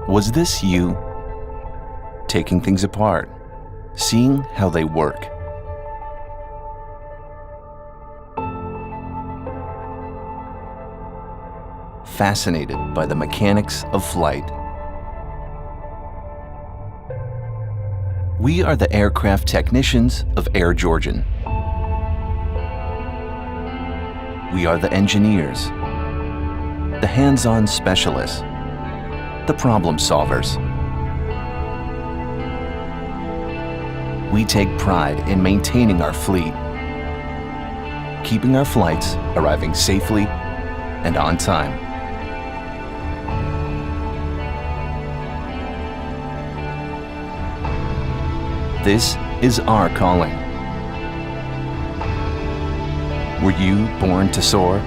Was this you? Taking things apart, seeing how they work. Fascinated by the mechanics of flight. We are the aircraft technicians of Air Georgian. We are the engineers, the hands-on specialists, the problem solvers. We take pride in maintaining our fleet, keeping our flights arriving safely and on time. This is our calling. Were you born to soar?